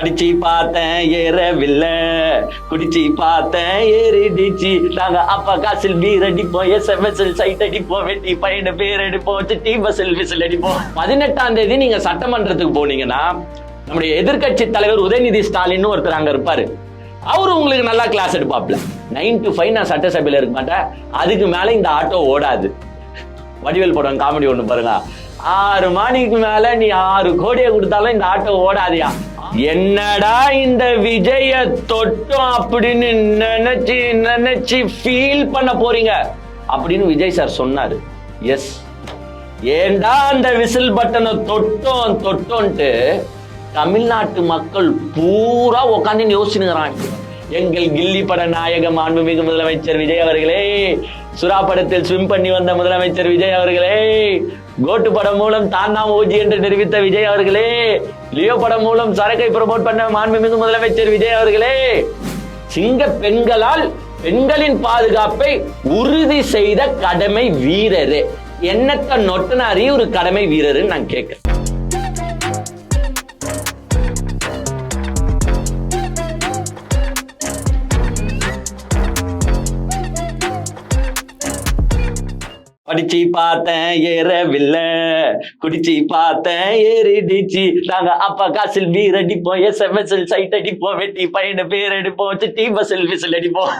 அடிச்சு பார்த்தேன் ஏறவில்லை, குடிச்சு பார்த்தேன் ஏறிடுச்சு. நாங்க அப்பா காசில் பீர் அடிப்போம், SMS சைட் அடிப்போம், வெட்டி பையன பேர் அடிப்போம், சிட்டி பஸ்ஸில் விசில் அடிப்போம். 18ஆம் தேதி நீங்க சட்டமன்றத்துக்கு போனீங்கன்னா நம்முடைய எதிர்கட்சி தலைவர் உதயநிதி ஸ்டாலின் ஒருத்தர் அங்க இருப்பாரு. அவரு உங்களுக்கு நல்லா கிளாஸ் எடுப்பாப்ல. 9 to 5 நான் சட்டசபையில இருக்க மாட்டேன், அதுக்கு மேல இந்த ஆட்டோ ஓடாது. வடிவேல் படம் காமெடி ஒண்ணு பாருங்க, 6 மணிக்கு மேல நீ 6 கோடியை கொடுத்தாலும் இந்த ஆட்டோ ஓடாதியா. என்னடா இந்த விஜய தொட்டும் அப்படின்னு நினைச்சு ஃபீல் பண்ண போறீங்க அப்படின்னு விஜய் சார் சொன்னாரு. எஸ், ஏண்டா அந்த விசில் பட்டனை தொட்டோன்ட்டு தமிழ்நாட்டு மக்கள் பூரா உட்காந்து யோசிச்சுக்கிறாங்க. எங்கள் கில்லி பட நாயக மாண்புமிகு முதலமைச்சர் விஜய் அவர்களே, சுறா படத்தில் ஸ்விம் பண்ணி வந்த முதலமைச்சர் விஜய் அவர்களே, கோட்டு படம் மூலம் தான் ஓஜி என்று தெரிவித்த விஜய் அவர்களே, லியோ படம் மூலம் சரக்கை ப்ரமோட் பண்ண மாண்புமிகு முதலமைச்சர் விஜய் அவர்களே, சிங்க பெண்களால் பெண்களின் பாதுகாப்பை உறுதி செய்த கடமை வீரரு. என்னத்த நொட்டனாரி ஒரு கடமை வீரருன்னு நான் கேட்கிறேன். படிச்சு பார்த்தேன் ஏறவில்லை, குடிச்சு பார்த்தேன் ஏறிடுச்சு. நாங்க அப்பா காசில் பீர் அடிப்போம், SMS சைட் அடிப்போம், வெட்டி பையன பேர் அடிப்போம், சிட்டி பஸ்ஸில் விசில் அடிப்போம்.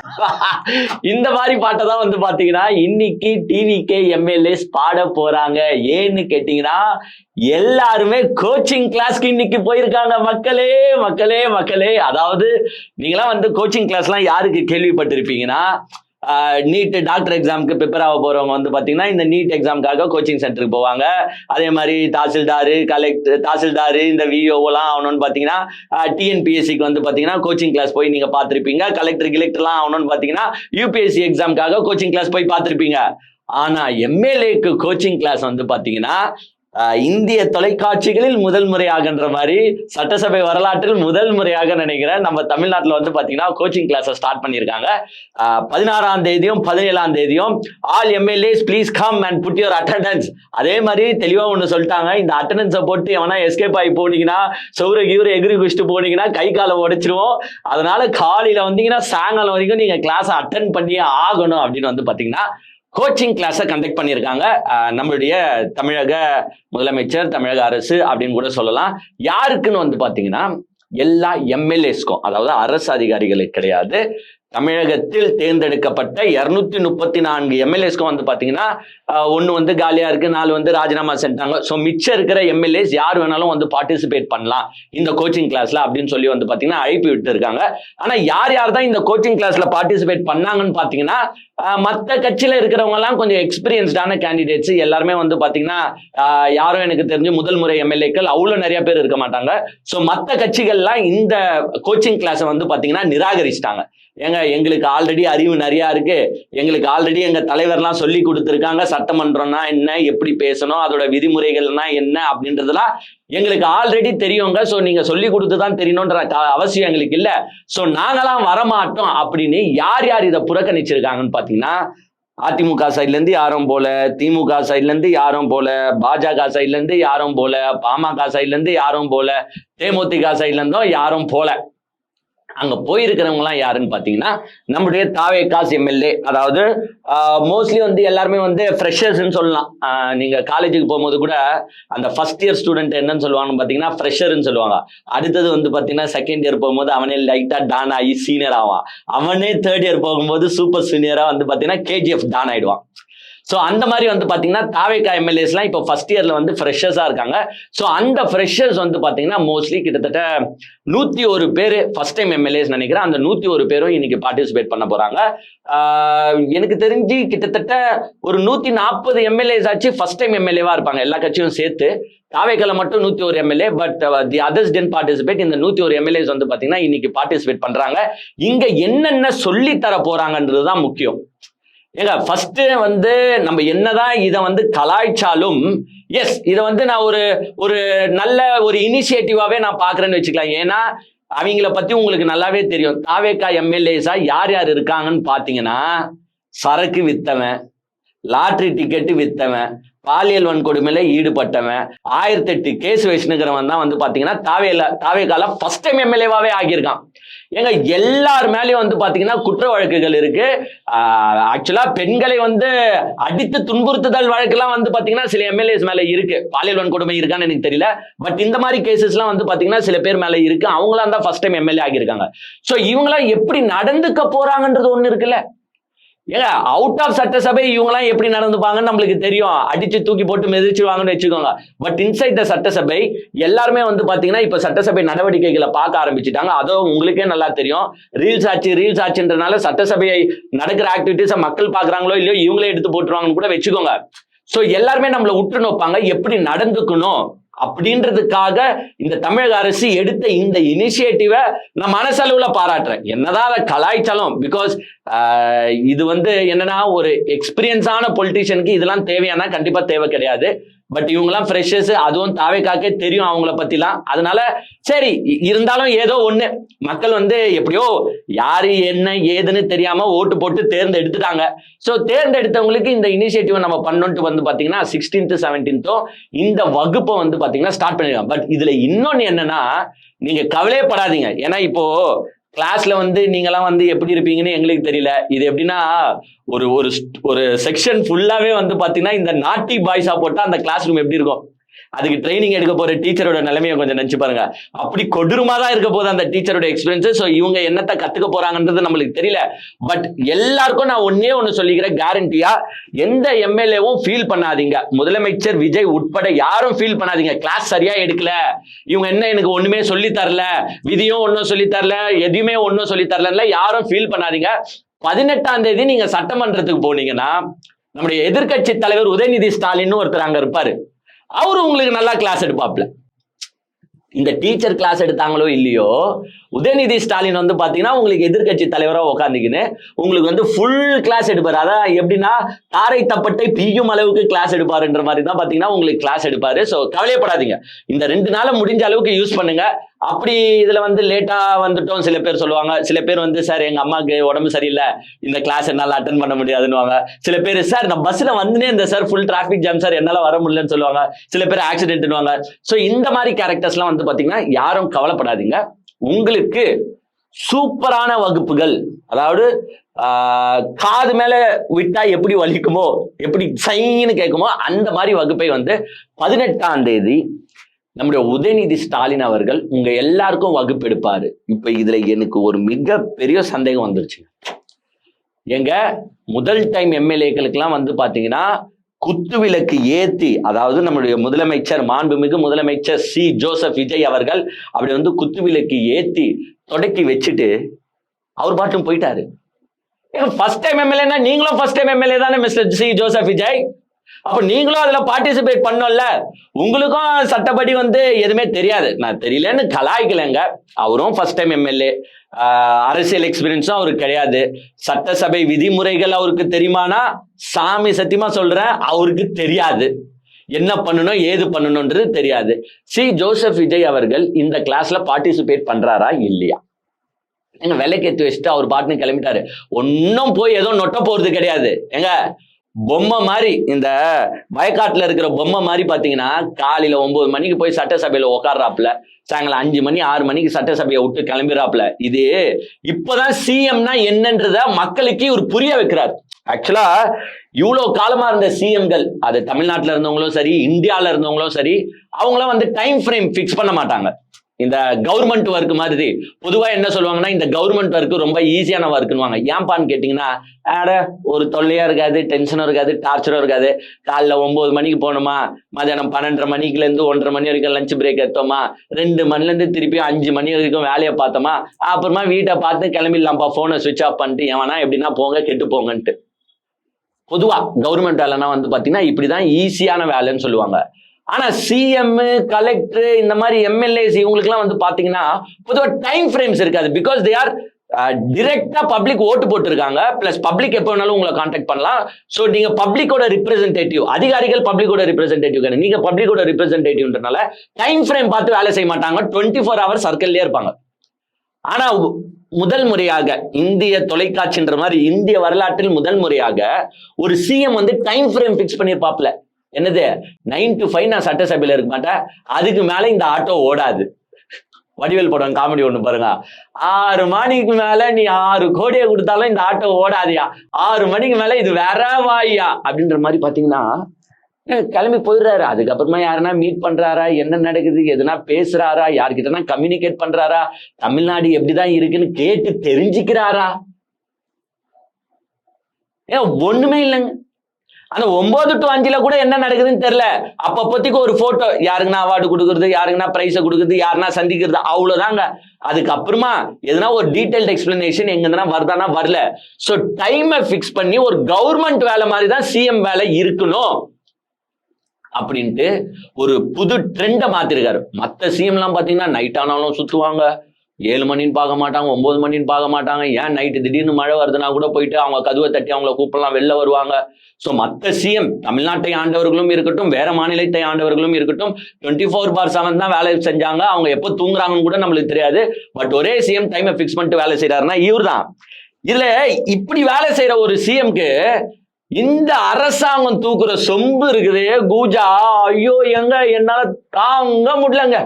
இந்த மாதிரி பாட்டை தான் பாத்தீங்கன்னா இன்னைக்கு டிவிகே எம்எல்ஏஸ் பாட போறாங்க. ஏன்னு கேட்டீங்கன்னா எல்லாருமே கோச்சிங் கிளாஸ்க்கு இன்னைக்கு போயிருக்காங்க. மக்களே மக்களே மக்களே, அதாவது நீங்களாம் கோச்சிங் கிளாஸ்லாம் யாருக்கு கேள்விப்பட்டிருப்பீங்கன்னா, நீட் டாக்டர் எக்ஸாமுக்கு ப்ரிப்பேர் ஆக போறவங்க பாத்தீங்கன்னா இந்த நீட் எக்ஸாமுக்காக கோச்சிங் சென்டருக்கு போவாங்க. அதே மாதிரி தாசில்தாரு இந்த விஓலாம் ஆகணும்னு பாத்தீங்கன்னா டிஎன்பிஎஸ்சிக்கு பாத்தீங்கன்னா கோச்சிங் கிளாஸ் போய் நீங்க பாத்திருப்பீங்க. கலெக்டர்லாம் ஆகணும்னு பாத்தீங்கன்னா யூபிஎஸ்சி எக்ஸாமுக்காக கோச்சிங் கிளாஸ் போய் பார்த்திருப்பீங்க. ஆனா எம்எல்ஏக்கு கோச்சிங் கிளாஸ் பாத்தீங்கன்னா இந்திய தொலைக்காட்சிகளில் முதல் முறையாகன்ற மாதிரி சட்டசபை வரலாற்றில் முதல் முறையாக நினைக்கிறேன் நம்ம தமிழ்நாட்டில் பாத்தீங்கன்னா கோச்சிங் கிளாஸ் ஸ்டார்ட் பண்ணியிருக்காங்க. 16ஆம் தேதியும் 17ஆம் தேதியும் all MLAs please come and put your attendance. அதே மாதிரி தெளிவா ஒண்ணு சொல்லிட்டாங்க, இந்த அட்டெண்டன்ஸை போட்டு எவனா எஸ்கேப் ஆகி போனீங்கன்னா, சௌர எகிரி குடிச்சிட்டு போனீங்கன்னா கை காலை உடைச்சிருவோம். அதனால காலையில வந்தீங்கன்னா சாயங்காலம் வரைக்கும் நீங்க கிளாஸ் அட்டென்ட் பண்ணியே ஆகணும் அப்படின்னு பாத்தீங்கன்னா கோச்சிங் கிளாஸை கண்டக்ட் பண்ணியிருக்காங்க நம்மளுடைய தமிழக முதலமைச்சர், தமிழக அரசு அப்படின்னு கூட சொல்லலாம். யாருக்குன்னு பாத்தீங்கன்னா எல்லா எம்எல்ஏஸ்க்கும், அதாவது அரசு அதிகாரிகளுக்கு கிடையாது, தமிழகத்தில் தேர்ந்தெடுக்கப்பட்ட 234 எம்எல்ஏஸ்க்கும் பாத்தீங்கன்னா ஒன்னு காலியா இருக்கு, 4 ராஜினாமா செஞ்சாங்க. ஸோ மிச்சம் இருக்கிற எம்எல்ஏஸ் யார் வேணாலும் பார்ட்டிசிபேட் பண்ணலாம் இந்த கோச்சிங் கிளாஸ்ல அப்படின்னு சொல்லி பாத்தீங்கன்னா அழைப்பு விட்டு இருக்காங்க. ஆனா யார் தான் இந்த கோச்சிங் கிளாஸ்ல பார்ட்டிசிபேட் பண்ணாங்கன்னு பாத்தீங்கன்னா மற்ற கட்சியில இருக்கிறவங்க எல்லாம் கொஞ்சம் எக்ஸ்பீரியன்ஸ்டான கேண்டிடேட்ஸ் எல்லாருமே பாத்தீங்கன்னா யாரும் எனக்கு தெரிஞ்சு முதல் முறை எம்எல்ஏக்கள் அவ்வளவு நிறைய பேர் இருக்க மாட்டாங்க. ஸோ மற்ற கட்சிகள்லாம் இந்த கோச்சிங் கிளாஸை பாத்தீங்கன்னா நிராகரிச்சிட்டாங்க. எங்களுக்கு ஆல்ரெடி அறிவு நிறைய இருக்கு, எங்களுக்கு ஆல்ரெடி எங்க தலைவர்லாம் சொல்லி கொடுத்துருக்காங்க, சட்டமன்றம்னா என்ன, எப்படி பேசணும், அதோட விதிமுறைகள்னா என்ன அப்படின்றதெல்லாம் எங்களுக்கு ஆல்ரெடி தெரியுங்க. ஸோ நீங்க சொல்லி கொடுத்துதான் தெரியணும்ன்ற அவசியம் எங்களுக்கு இல்லை. ஸோ நாங்களாம் வரமாட்டோம் அப்படின்னு யார் இதை புறக்கணிச்சிருக்காங்கன்னு பாத்தீங்கன்னா அதிமுக சைட்ல இருந்து யாரும் போல, திமுக சைட்ல இருந்து யாரும் போல, பாஜக சைட்ல இருந்து யாரும் போல, பாமக சைட்ல இருந்து யாரும் போல, தேமுதிக சைட்ல இருந்தும் யாரும் போல. அங்க போயிருக்கிறவங்க எல்லாம் யாருன்னு பாத்தீங்கன்னா நம்முடைய தாவேகாஸ் எம்எல்ஏ. அதாவது மோஸ்ட்லி எல்லாருமே ஃப்ரெஷர்ஸ்ன்னு சொல்லலாம். நீங்க காலேஜுக்கு போகும்போது கூட அந்த ஃபர்ஸ்ட் இயர் ஸ்டூடெண்ட் என்னன்னு சொல்லுவாங்கன்னு பாத்தீங்கன்னா ஃப்ரெஷர்ன்னு சொல்லுவாங்க. அடுத்தது பாத்தீங்கன்னா செகண்ட் இயர் போகும்போது அவனே லைட்டா டான் ஆகி சீனியர் ஆவான். அவனே தேர்ட் இயர் போகும்போது சூப்பர் சீனியரா பாத்தீங்கன்னா KGF டான் ஆயிடுவான். ஸோ அந்த மாதிரி பாத்தீங்கன்னா தாவேகா எம்எல்ஏஸ்லாம் இப்போ ஃபர்ஸ்ட் இயர்ல ஃப்ரெஷர்ஸா இருக்காங்க. ஸோ அந்த ஃப்ரெஷர்ஸ் பாத்தீங்கன்னா மோஸ்ட்லி கிட்டத்தட்ட 101 பேர் ஃபர்ஸ்ட் டைம் எம்எல்ஏஸ் நினைக்கிறேன். அந்த 101 பேரும் இன்னைக்கு பார்ட்டிசிபேட் பண்ண போறாங்க. எனக்கு தெரிஞ்சு கிட்டத்தட்ட ஒரு 140 எம்எல்ஏஸ் ஆச்சு ஃபர்ஸ்ட் டைம் எம்எல்ஏவா இருப்பாங்க, எல்லா கட்சியும் சேர்த்து. தாவேகால மட்டும் 101 MLA, but the others tend participate. இந்த 101 எம்எல்ஏஸ் பாத்தீங்கன்னா இன்னைக்கு பார்ட்டிசிபேட் பண்றாங்க. இங்க என்னென்ன சொல்லி தர போறாங்கன்றதுதான் முக்கியம். ஏங்க ஃபர்ஸ்ட் நம்ம என்னதான் இதை கலாய்ச்சாலும் எஸ் இதை நான் ஒரு நல்ல ஒரு இனிஷியேட்டிவாவே நான் பாக்குறேன்னு வச்சுக்கலாம். ஏன்னா அவங்கள பத்தி உங்களுக்கு நல்லாவே தெரியும். தாவேகா எம்எல்ஏஸா யார் இருக்காங்கன்னு பாத்தீங்கன்னா சரக்கு வித்தவன், லாட்ரி டிக்கெட்டு வித்தவன், பாலியல் வன்கொடுமையில ஈடுபட்டவன் 1008 கேஸ் வச்சுக்கிறவன் தான் வந்து பாத்தீங்கன்னா தாவேகால ஃபர்ஸ்ட் டைம் எம்எல்ஏவாவே ஆகியிருக்கான். ஏங்க எல்லார் மேலேயும் வந்து பாத்தீங்கன்னா குற்ற வழக்குகள் இருக்கு. ஆக்சுவலா பெண்களை வந்து அடித்து துன்புறுத்துதல் வழக்கெல்லாம் வந்து பாத்தீங்கன்னா சில எம்எல்ஏஸ் மேல இருக்கு. பாலியல் வன்கொடுமை இருக்கான்னு எனக்கு தெரியல. பட் இந்த மாதிரி கேசஸ் எல்லாம் வந்து பாத்தீங்கன்னா சில பேர் மேல இருக்கு. அவங்களாம் தான் ஃபர்ஸ்ட் டைம் எம்எல்ஏ ஆகியிருக்காங்க. சோ இவங்களாம் எப்படி நடந்துக்க போறாங்கன்றது ஒண்ணு இருக்குல்ல. ஏங்க அவுட் ஆஃப் சட்டசபை இவங்கலாம் எப்படி நடந்துப்பாங்கன்னு நம்மளுக்கு தெரியும். அடிச்சு தூக்கி போட்டு மிதிச்சிருவாங்கன்னு வச்சுக்கோங்க. பட் இன்சைட் த சட்டசபை எல்லாருமே வந்து பாத்தீங்கன்னா இப்ப சட்டசபை நடவடிக்கைகளை பார்க்க ஆரம்பிச்சுட்டாங்க. அதுவும் உங்களுக்கே நல்லா தெரியும். ரீல்ஸ் ஆச்சுன்றனால சட்டசபையை நடக்கிற ஆக்டிவிட்டிஸை மக்கள் பாக்குறாங்களோ இல்லையோ இவங்களே எடுத்து போட்டுருவாங்கன்னு கூட வச்சுக்கோங்க. சோ எல்லாருமே நம்மள உற்று நோப்பாங்க எப்படி நடந்துக்கணும் அப்படின்றதுக்காக இந்த தமிழக அரசு எடுத்த இந்த இனிஷியேட்டிவை நான் மனசளவுல பாராட்டுறேன். என்னதான் அதை கலாய்ச்சாலும் பிகாஸ் இது வந்து என்னன்னா ஒரு எக்ஸ்பீரியன்ஸான பொலிட்டீஷியனுக்கு இதெல்லாம் தேவையானா கண்டிப்பா தேவை கிடையாது. பட் இவங்கெல்லாம் ஃப்ரெஷர்ஸ், அதுவும் தாவேக்காக்கே தெரியும் அவங்கள பத்திலாம். அதனால சரி இருந்தாலும் ஏதோ ஒண்ணு மக்கள் வந்து எப்படியோ யாரு என்ன ஏதுன்னு தெரியாம ஓட்டு போட்டு தேர்ந்தெடுத்துட்டாங்க. ஸோ தேர்ந்தெடுத்தவங்களுக்கு இந்த இனிஷியேட்டிவ் நம்ம பண்ணோன்ட்டு வந்து பாத்தீங்கன்னா 16th 17th இந்த வகுப்பை வந்து பாத்தீங்கன்னா ஸ்டார்ட் பண்ணிருக்காங்க. பட் இதுல இன்னொன்னு என்னன்னா நீங்க கவலையப்படாதீங்க. ஏன்னா இப்போ கிளாஸ்ல வந்து நீங்கெல்லாம் வந்து எப்படி இருப்பீங்கன்னு எங்களுக்கு தெரியல. இது எப்படின்னா ஒரு ஒரு ஒரு செக்ஷன் ஃபுல்லாவே வந்து பாத்தீங்கன்னா இந்த நாட்டி பாய்ஸா போட்டா அந்த கிளாஸ் ரூம் எப்படி இருக்கும், அதுக்கு ட்ரைனிங் எடுக்க போற டீச்சரோட நிலைமையை கொஞ்சம் நினைச்சு பாருங்க. அப்படி கொடூரமா தான் இருக்க போது அந்த டீச்சரோட எக்ஸ்பீரியன்ஸ். ஸோ இவங்க என்னத்தை கத்துக்க போறாங்கன்றது நம்மளுக்கு தெரியல. பட் எல்லாருக்கும் நான் ஒன்னே ஒண்ணு சொல்லிக்கிறேன் கேரண்டியா, எந்த எம்எல்ஏவும் ஃபீல் பண்ணாதீங்க. முதலமைச்சர் விஜய் உட்பட யாரும் ஃபீல் பண்ணாதீங்க கிளாஸ் சரியா எடுக்கல, இவங்க என்ன எனக்கு ஒண்ணுமே சொல்லி தரல, விதியும் ஒன்னும் சொல்லி தரல, எதுவுமே ஒன்னும் சொல்லி தரல, யாரும் ஃபீல் பண்ணாதீங்க. 18ஆம் தேதி நீங்க சட்டமன்றத்துக்கு போனீங்கன்னா நம்முடைய எதிர்கட்சி தலைவர் உதயநிதி ஸ்டாலின் ஒருத்தர் அங்க இருப்பாரு. அவரு உங்களுக்கு நல்லா கிளாஸ் எடுப்பாப்ல. இந்த டீச்சர் கிளாஸ் எடுத்தாங்களோ இல்லையோ உதயநிதி ஸ்டாலின் வந்து பாத்தீங்கன்னா உங்களுக்கு எதிர்கட்சி தலைவரா உட்காந்துக்கின்னு உங்களுக்கு வந்து ஃபுல் கிளாஸ் எடுப்பாரு. அதான் எப்படின்னா தாரை தப்பட்டை பீயும் அளவுக்கு கிளாஸ் எடுப்பாருன்ற மாதிரி தான் பாத்தீங்கன்னா உங்களுக்கு கிளாஸ் எடுப்பாரு. ஸோ கவலையப்படாதீங்க, இந்த 2 நாளை முடிஞ்ச அளவுக்கு யூஸ் பண்ணுங்க. அப்படி இதுல வந்து லேட்டா வந்துட்டோம் சில பேர் சொல்லுவாங்க. சில பேர் வந்து சார் எங்க அம்மாவுக்கு உடம்பு சரியில்லை, இந்த கிளாஸ் என்னால அட்டன் பண்ண முடியாதுன்னு. சில பேர் சார் நான் பஸ்ல வந்துனே இந்த sir full traffic jam sir என்னால வர முடியலன்னு சொல்லுவாங்க. சில பேர் ஆக்சிடென்ட்னுவாங்க. ஸோ இந்த மாதிரி கேரக்டர்ஸ்லாம் வந்து பாத்தீங்கன்னா யாரும் கவலைப்படாதீங்க. உங்களுக்கு சூப்பரான வகுப்புகள், அதாவது காது மேல விட்டா எப்படி வலிக்குமோ, எப்படி சைன்னு கேட்குமோ அந்த மாதிரி வகுப்பை வந்து 18ஆம் தேதி நம்முடைய உதயநிதி ஸ்டாலின் அவர்கள் உங்க எல்லாருக்கும் வகுப்பு எடுப்பாரு. இப்ப இதுல எனக்கு ஒரு மிகப்பெரிய சந்தேகம் வந்துருச்சு. எங்க முதல் டைம் எம்எல்ஏக்களுக்கெல்லாம் வந்து பாத்தீங்கன்னா குத்துவிளக்கு ஏத்தி, அதாவது நம்முடைய முதலமைச்சர் மாண்புமிகு முதலமைச்சர் சி ஜோசப் விஜய் அவர்கள் அப்படி வந்து குத்துவிளக்கு ஏத்தி தொடக்கி வச்சுட்டு அவர் பாட்டும் போயிட்டாரு. ஃபர்ஸ்ட் டைம் எம்எல்ஏனா நீங்களும் ஃபர்ஸ்ட் டைம் எம்எல்ஏ தானே மிஸ்டர் சி ஜோசப் விஜய். அப்ப நீங்களும் அதுல பார்ட்டிசிபேட் பண்ணல. உங்களுக்கும் சட்டப்படி வந்து எதுவுமே தெரியாது. நான் தெரியலன்னு கலாய்க்கலங்க. அவரும் ஃபர்ஸ்ட் டைம் எம்எல்ஏ, அரசியல் எக்ஸ்பீரியன்ஸும் அவருக்கு கிடையாது. சட்டசபை விதிமுறைகள் அவருக்கு தெரியுமானா சாமி சத்தியமா சொல்றேன் அவருக்கு தெரியாது. என்ன பண்ணணும் ஏது பண்ணணும்ன்றது தெரியாது. சி ஜோசப் விஜய் அவர்கள் இந்த கிளாஸ்ல பார்ட்டிசிபேட் பண்றாரா இல்லையா? எங்க விலைக்கேற்றி வச்சுட்டு அவர் பாட்டுன்னு கிளம்பிட்டாரு. ஒன்னும் போய் ஏதோ நொட்ட போறது கிடையாது. எங்க பொம்மை மாதிரி, இந்த வயக்காட்டுல இருக்கிற பொம்மை மாதிரி பாத்தீங்கன்னா காலையில 9 மணிக்கு போய் சட்டசபையில உட்கார்றாப்புல, சாயங்காலம் 5 மணி 6 மணிக்கு சட்டசபையை விட்டு கிளம்பிடுறாப்புல. இது இப்பதான் சிஎம்னா என்னன்றத மக்களுக்கு ஒரு புரிய வைக்கிறார். ஆக்சுவலா இவ்வளவு காலமா இருந்த சிஎம்கள், அது தமிழ்நாட்டுல இருந்தவங்களும் சரி இந்தியால இருந்தவங்களும் சரி, அவங்களாம் வந்து டைம் ஃப்ரேம் பிக்ஸ் பண்ண மாட்டாங்க. இந்த கவர்மெண்ட் ஒர்க் மாதிரி பொதுவா என்ன சொல்லுவாங்கன்னா இந்த கவர்மெண்ட் ஒர்க் ரொம்ப ஈஸியான ஒர்க்குன்னுவாங்க. ஏன்பான்னு கேட்டீங்கன்னா ஒரு தொல்லையா இருக்காது, டென்ஷனும் இருக்காது, டார்ச்சரும் இருக்காது. காலைல 9 மணிக்கு போனோமா, மதியானம் 12:30 மணிக்குல இருந்து 1:30 மணி வரைக்கும் லஞ்ச் பிரேக் எடுத்தோமா, 2 மணில இருந்து திருப்பி 5 மணி வரைக்கும் வேலையை பார்த்தோமா, அப்புறமா வீட்டை பார்த்து கிளம்பிடலாம்ப்பா, போனை சுவிட்ச் ஆஃப் பண்ணிட்டு எவனா எப்படின்னா போங்க கெட்டு போங்கன்ட்டு. பொதுவா கவர்மெண்ட் வேலைன்னா வந்து பாத்தீங்கன்னா இப்படிதான் ஈஸியான வேலைன்னு சொல்லுவாங்க. ஆனா சிஎம், கலெக்டர், இந்த மாதிரி எம்எல்ஏஸ் இவங்களுக்குலாம் வந்து பாத்தீங்கன்னா பொதுவாக டைம் ஃப்ரேம்ஸ் இருக்காது. பிகாஸ் தே ஆர் டிரெக்டா பப்ளிக் ஓட்டு போட்டுருக்காங்க. பிளஸ் பப்ளிக் எப்போ வேணாலும் உங்களை கான்டாக்ட் பண்ணலாம். ஸோ நீங்க பப்ளிக்கோட ரிப்ரஸன்டேட்டிவ், அதிகாரிகள் பப்ளிக்கோட ரிப்ரஸன்டேட்டிவ் கிடையாது, நீங்க பப்ளிக்கோட ரிப்ரஸன்டேட்டிவ்ன்றனால டைம் ஃப்ரேம் பார்த்து வேலை செய்ய மாட்டாங்க. 24 hours சர்க்கிள்லயே இருப்பாங்க. ஆனா முதல் முறையாக இந்திய தொலைக்காட்சின்ற மாதிரி இந்திய வரலாற்றில் முதல் முறையாக ஒரு சிஎம் வந்து டைம் ஃப்ரேம் பிக்ஸ் பண்ணிருப்பாப்ல. என்னது 9 to 5 நான் சட்டசபையில இருக்க மாட்டேன், அதுக்கு மேல இந்த ஆட்டோ ஓடாது. வடிவேல் படம் காமெடி ஒண்ணு பாருங்க, 6 மணிக்கு மேல நீ 6 கோடியை கொடுத்தாலும் இந்த ஆட்டோ ஓடாதியா, 6 மணிக்கு மேல இது வேற வாயா அப்படின்ற மாதிரி பாத்தீங்கன்னா கிளம்பி போயிடுறாரு. அதுக்கப்புறமா யாருன்னா மீட் பண்றாரா, என்ன நடக்குது, எதுனா பேசுறாரா, யார்கிட்டனா கம்யூனிகேட் பண்றாரா, தமிழ்நாடு எப்படிதான் இருக்குன்னு கேட்டு தெரிஞ்சுக்கிறாரா? ஏன் ஒண்ணுமே இல்லைங்க. அந்த 9 to 5 கூட என்ன நடக்குதுன்னு தெரியல. அப்பப்போதைக்கு ஒரு போட்டோ, யாருக்குன்னா அவார்டு கொடுக்குறது, யாருக்குன்னா பிரைஸை கொடுக்குறது, யாருன்னா சந்திக்கிறது, அவ்வளவுதாங்க. அதுக்கப்புறமா எதுனா ஒரு டீடைல்டு எக்ஸ்பிளனேஷன் எங்க இருந்தா வருதானா வரல. சோ டைமை பிக்ஸ் பண்ணி ஒரு கவர்மெண்ட் வேலை மாதிரி தான் சிஎம் வேலை இருக்கணும் அப்படின்ட்டு ஒரு புது ட்ரெண்டை மாத்திருக்காரு. மற்ற சிஎம் எல்லாம் பாத்தீங்கன்னா நைட் ஆனாலும் சுத்துவாங்க, 7 மணின்னு பார்க்க மாட்டாங்க, 9 மணின்னு பார்க்க மாட்டாங்க. ஏன் நைட்டு திடீர்னு மழை வருதுன்னா கூட போயிட்டு அவங்க கதவை தட்டி அவங்கள கூப்பிடலாம், வெளில வருவாங்க. ஸோ மற்ற சிஎம், தமிழ்நாட்டை ஆண்டவர்களும் இருக்கட்டும், வேற மாநிலத்தை ஆண்டவர்களும் இருக்கட்டும், 24/7 தான் வேலை செஞ்சாங்க. அவங்க எப்போ தூங்குறாங்கன்னு கூட நம்மளுக்கு தெரியாது. பட் ஒரே சிஎம் டைமை பிக்ஸ் பண்ணிட்டு வேலை செய்யறாருன்னா இவர் தான். இதுல இப்படி வேலை செய்யற ஒரு சிஎம்க்கு இந்த அரசாங்கம் தூக்குற சொம்பு இருக்குது, கூஜா, ஐயோ எங்க என்னால தாங்க முடியலங்க.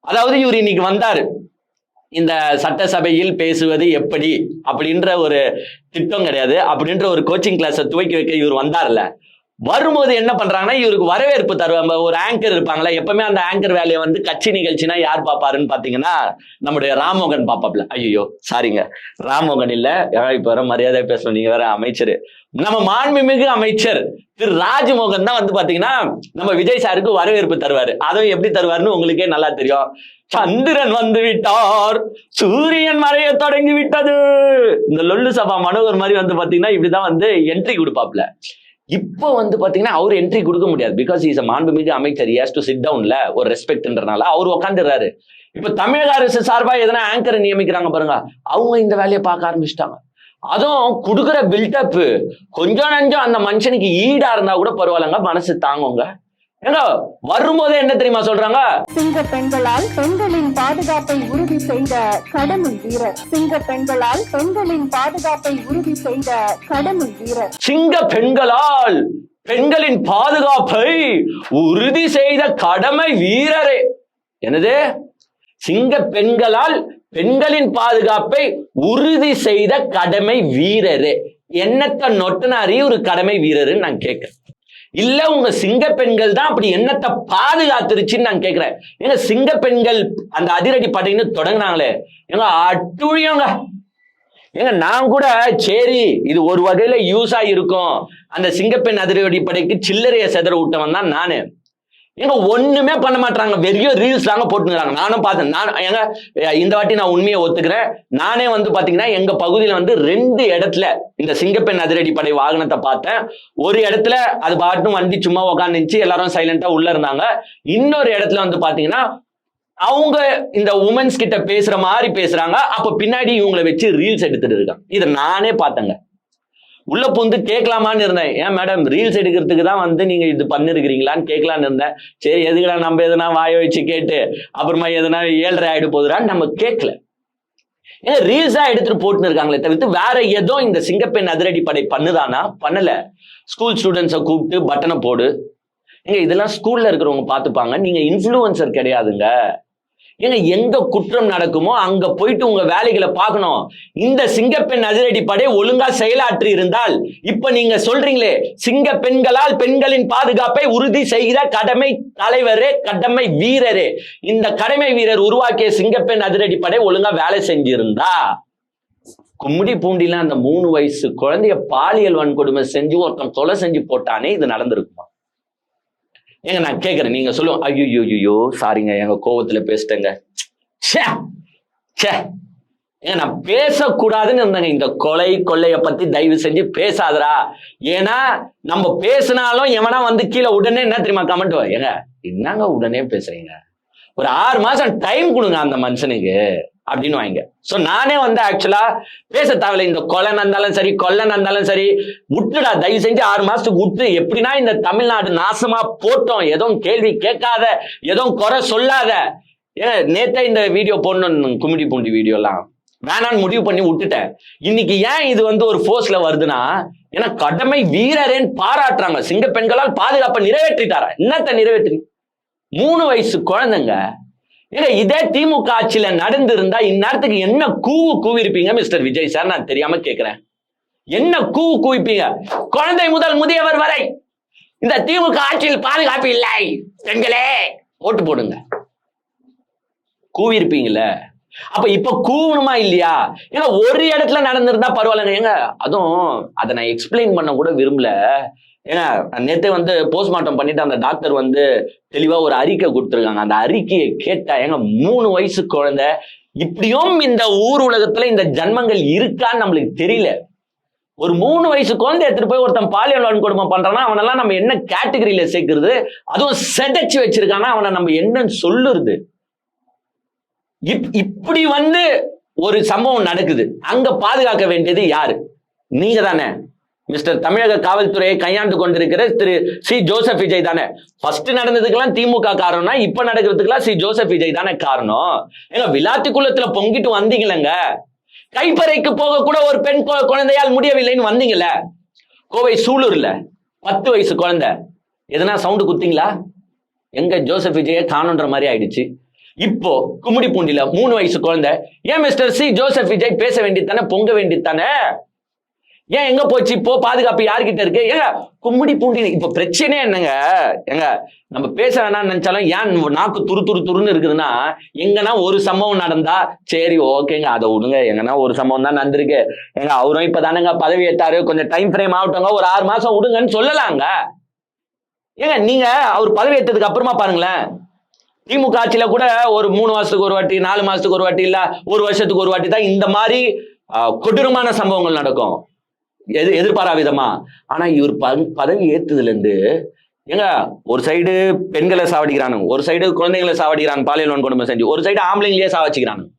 அதாவது இவர் இன்னைக்கு வந்தாரு, இந்த சட்டசபையில் பேசுவது எப்படி அப்படின்ற ஒரு திட்டம் கிடையாது, அப்படின்ற ஒரு கோச்சிங் கிளாஸை துவக்கி வைக்க இவர் வந்தார்ல. வரும்போது என்ன பண்றாங்கன்னா இவருக்கு வரவேற்பு தருவாங்க. ஒரு ஆங்கர் இருப்பாங்களா, எப்பவுமே அந்த ஆங்கர் வேலையை வந்து கட்சி நிகழ்ச்சினா யார் பாப்பாருன்னு பாத்தீங்கன்னா நம்முடைய ராம்மோகன் பாப்பாப்ல. ஐயோ சாரிங்க, ராம்மோகன் இல்ல, இப்ப வர மரியாதை பேசணும், நீங்க வேற அமைச்சர், நம்ம மாண்புமிகு அமைச்சர் திரு ராஜ்மோகன் தான் வந்து பாத்தீங்கன்னா நம்ம விஜய் சாருக்கு வரவேற்பு தருவாரு. அதுவும் எப்படி தருவாருன்னு உங்களுக்கே நல்லா தெரியும். சந்திரன் வந்து விட்டார், சூரியன் மறைய தொடங்கி விட்டது, இந்த லொல்லு சபா மனோகர் மாதிரி வந்து பாத்தீங்கன்னா இப்படிதான் வந்து என்ட்ரி கொடுப்பாப்ல. இப்போ வந்து பாத்தீங்கன்னா அவர் என்ட்ரி கொடுக்க முடியாது, பிகாஸ் இஸ் அ மாண்புமிகு அமைச்சர், he has to sit downல ஒரு ரெஸ்பெக்ட்ன்றனால அவர் உட்காந்துறாரு. இப்ப தமிழக அரசு சார்பா எதனா ஆங்கரை நியமிக்கிறாங்க பாருங்க, அவங்க இந்த வேலையை பார்க்க ஆரம்பிச்சிட்டாங்க. அதுவும் கொடுக்குற பில்டப் கொஞ்சம் நஞ்சம் அந்த மனுஷனுக்கு ஈடா இருந்தா கூட பரவாயில்லங்க, மனசு தாங்குங்க. ஏங்க வரும்போதே என்ன தெரியுமா சொல்றாங்க, சிங்க பெண்களால் பெண்களின் பாதுகாப்பை உறுதி செய்த கடமை வீரர், சிங்க பெண்களால் பெண்களின் பாதுகாப்பை உறுதி செய்த கடமை வீரர், சிங்க பெண்களால் பெண்களின் பாதுகாப்பை உறுதி செய்த கடமை வீரரே. என்னது, சிங்க பெண்களால் பெண்களின் பாதுகாப்பை உறுதி செய்த கடமை வீரரே. என்னத்த நொட்டனாரி ஒரு கடமை வீரருன்னு நான் கேட்கிறேன். இல்ல உங்க சிங்க பெண்கள் தான் அப்படி என்னத்தை பாதுகாத்துருச்சுன்னு நான் கேட்கிறேன். எங்க சிங்க பெண்கள் அந்த அதிரடி படைன்னு தொடங்கினாங்களே, எங்க அட்டுழியங்க. ஏங்க நான் கூட சரி இது ஒரு வகையில யூஸா இருக்கும், அந்த சிங்கப்பெண் அதிரடி படைக்கு சில்லறைய செதற விட்டவன் தான் நானு. ஏங்க ஒண்ணுமே பண்ண மாட்டாங்க, வெறிய ரீல்ஸ் தாங்க போட்டுக்கிறாங்க. நானும் பார்த்தேன். நான் ஏங்க இந்த வாட்டி நான் உண்மையை ஒத்துக்கிறேன். நானே வந்து பாத்தீங்கன்னா எங்க பகுதியில வந்து 2 இடத்துல இந்த சிங்கப்பெண் அதிரடி படை வாகனத்தை பார்த்தேன். ஒரு இடத்துல அது பாட்டும் வண்டி சும்மா உட்காந்துச்சு, எல்லாரும் சைலண்டா உள்ள இருந்தாங்க. இன்னொரு இடத்துல வந்து பாத்தீங்கன்னா அவங்க இந்த உமன்ஸ் கிட்ட பேசுற மாதிரி பேசுறாங்க, அப்ப பின்னாடி இவங்களை வச்சு ரீல்ஸ் எடுத்துட்டு இருக்காங்க. இதை நானே பார்த்தேங்க. உள்ள புந்து கேட்கலாமான்னு இருந்தேன், ஏன் மேடம் ரீல்ஸ் எடுக்கிறதுக்கு தான் வந்து நீங்க இது பண்ணிருக்கிறீங்களான்னு கேட்கலான்னு இருந்தேன். சரி எதுக்குடா நம்ம எதுனா வாய வச்சு கேட்டு அப்புறமா எதுனா 7:30 ஆயிடு போகுதுறான்னு நம்ம கேட்கல. ஏன்னா ரீல்ஸா எடுத்துட்டு போட்டுன்னு இருக்காங்களே தவிர்த்து வேற ஏதோ இந்த சிங்கப்பெண் அதிரடி படை பண்ணுதானா? பண்ணல. ஸ்கூல் ஸ்டூடெண்ட்ஸை கூப்பிட்டு பட்டனை போடு, ஏங்க இதெல்லாம் ஸ்கூல்ல இருக்கிறவங்க பார்த்துப்பாங்க, நீங்க இன்ஃப்ளூயன்சர் கிடையாதுங்க. ஏங்க எங்க குற்றம் நடக்குமோ அங்க போயிட்டு உங்க வேலைகளை பார்க்கணும். இந்த சிங்கப்பெண் அதிரடி படை ஒழுங்கா செயலாற்றி இருந்தால், இப்ப நீங்க சொல்றீங்களே சிங்க பெண்களால் பெண்களின் பாதுகாப்பை உறுதி செய்கிற கடமை தலைவரே, கடமை வீரரே, இந்த கடமை வீரர் உருவாக்கிய சிங்கப்பெண் அதிரடி படை ஒழுங்கா வேலை செஞ்சிருந்தா கும்மிடி பூண்டில அந்த 3 வயசு குழந்தைய பாலியல் வன்கொடுமை செஞ்சு ஒருத்தன் கொலை செஞ்சு போட்டானே, இது நடந்திருக்குமா? ஏங்க நான் கேட்கிறேன், நீங்க சொல்லுவோம் ஐயோ சாரிங்க எங்க கோவத்துல பேசிட்டேங்க, ஏங்க நான் பேசக்கூடாதுன்னு இருந்தாங்க. இந்த கொலை கொள்ளைய பத்தி தயவு செஞ்சு பேசாதரா. ஏன்னா நம்ம பேசினாலும் எவனா வந்து கீழே உடனே என்ன தெரியுமா கமெண்ட், ஏங்க என்னங்க உடனே பேசுறீங்க, ஒரு 6 மாசம் டைம் கொடுங்க அந்த மனுஷனுக்கு அப்படின்னு வாங்க. சோ நானே வந்து ஆக்சுவலா பேச தேவையில்லை, இந்த கொலை நடந்தாலும் சரி கொள்ளை நடந்தாலும் சரி விட்டுடா, தயவு செஞ்சு 6 மாசத்துக்கு விட்டு, எப்படின்னா இந்த தமிழ்நாடு நாசமா போட்டோம், எதுவும் கேள்வி கேட்காத, எதுவும் குறை சொல்லாத. ஏன்னா நேத்தே இந்த வீடியோ போடணும், கும்மிடி பூண்டி வீடியோ எல்லாம் வேணான்னு முடிவு பண்ணி விட்டுட்டேன். இன்னைக்கு ஏன் இது வந்து ஒரு ஃபோர்ஸ்ல வருதுன்னா, ஏன்னா கடமை வீரரேன்னு பாராட்டுறாங்க. சிங்க பெண்களால் பாதுகாப்பை நிறைவேற்றிட்டாரா? என்னத்த நிறைவேற்றி? 3 வயசு குழந்தைங்க. ஏங்க இதே திமுக ஆட்சியில நடந்திருந்தா இந்நேரத்துக்கு என்ன கூவிருப்பீங்க மிஸ்டர் விஜய் சார்? நான் தெரியாம கேட்கிறேன். என்ன கூவிப்பீங்க? குழந்தை முதல் முதியவர் வரை இந்த திமுக ஆட்சியில் பாதுகாப்பு இல்லை, பெண்களே ஓட்டு போடுங்க, கூவிருப்பீங்கள? அப்ப இப்ப கூவணுமா இல்லையா? ஏங்க ஒரு இடத்துல நடந்திருந்தா பரவாயில்லைங்க. ஏங்க அதுவும் அதை நான் எக்ஸ்பிளைன் பண்ண கூட விரும்பல. ஏங்க நேற்று வந்து போஸ்ட்மார்ட்டம் பண்ணிட்டு அந்த டாக்டர் வந்து தெளிவா ஒரு அறிக்கை கொடுத்துருக்காங்க. அந்த அறிக்கையை கேட்டா ஏங்க 3 வயசு குழந்தை, இப்படியும் இந்த ஊர் உலகத்துல இந்த ஜன்மங்கள் இருக்கான்னு நம்மளுக்கு தெரியல. ஒரு 3 வயசு குழந்தை எடுத்துட்டு போய் ஒருத்தன் பாலியல் வன்கொடுமை பண்றான்னா அவனெல்லாம் நம்ம என்ன கேட்டகரியில சேர்க்கிறது? அதுவும் செடச்சு வச்சிருக்கானா அவனை நம்ம என்னன்னு சொல்லுறது? இப்படி வந்து ஒரு சம்பவம் நடக்குது. அங்க பாதுகாக்க வேண்டியது யாரு? நீங்க தானே. மிஸ்டர் தமிழக காவல்துறையை கையாண்டு கொண்டிருக்கிற திரு சி ஜோசப் விஜய் தானே. ஃபர்ஸ்ட் நடந்ததுக்கெல்லாம் திமுக காரணம்னா இப்ப நடக்கிறதுக்கெல்லாம் சி ஜோசப் விஜய் தானே காரணம். ஏங்க விளாத்திக்குளத்துல பொங்கிட்டு வந்தீங்களங்க, கைப்பறைக்கு போக கூட ஒரு பெண் குழந்தையால் முடியவில்லைன்னு வந்தீங்கல்ல. கோவை சூலூர்ல 10 வயசு குழந்தை, எதனா சவுண்டு குத்திங்களா? எங்க ஜோசப் விஜயை காணுன்ற மாதிரி ஆயிடுச்சு. இப்போ கும்மிடிப்பூண்டில 3 வயசு குழந்தை. ஏன் மிஸ்டர் சி ஜோசப் விஜய் பேச வேண்டியதானே, பொங்க வேண்டியதானே? ஏன் எங்க போச்சு இப்போ? பாதுகாப்பு யார்கிட்ட இருக்கு? ஏங்க கும்மிடிப்பூண்டி இப்ப பிரச்சனை என்னங்க? ஏங்க நம்ம பேச வேணாம்னு நினைச்சாலும் ஏன் நாக்கு துருன்னு இருக்குதுன்னா, எங்கன்னா ஒரு சம்பவம் நடந்தா சரி ஓகேங்க அதை விடுங்க, எங்கன்னா ஒரு சம்பவம் தான் நடந்திருக்கு, ஏங்க அவரும் இப்பதானங்க பதவி ஏற்றாரு, கொஞ்சம் டைம் ஃப்ரேம் ஆகட்டுங்க, ஒரு 6 மாசம் விடுங்கன்னு சொல்லலாங்க. ஏங்க நீங்க அவர் பதவி ஏற்றதுக்கு அப்புறமா பாருங்களேன், திமுக ஆட்சியில கூட ஒரு 3 மாசத்துக்கு ஒரு வாட்டி, 4 மாசத்துக்கு ஒரு வாட்டி, இல்ல ஒரு வருஷத்துக்கு ஒரு வாட்டி தான் இந்த மாதிரி கொடூரமான சம்பவங்கள் நடக்கும், எதிர்பாரா விதமா. ஆனா இவர் பதவி ஏற்றதுல இருந்து ஏங்க ஒரு சைடு பெண்களை சாவடிக்கிறானுங்க, ஒரு சைடு குழந்தைகளை சாவடிக்கிறாங்க பாலியல் வன்கொடுமை செஞ்சு, ஒரு சைடு ஆம்பளைங்களையே சாவடிச்சுக்கிறானுங்க.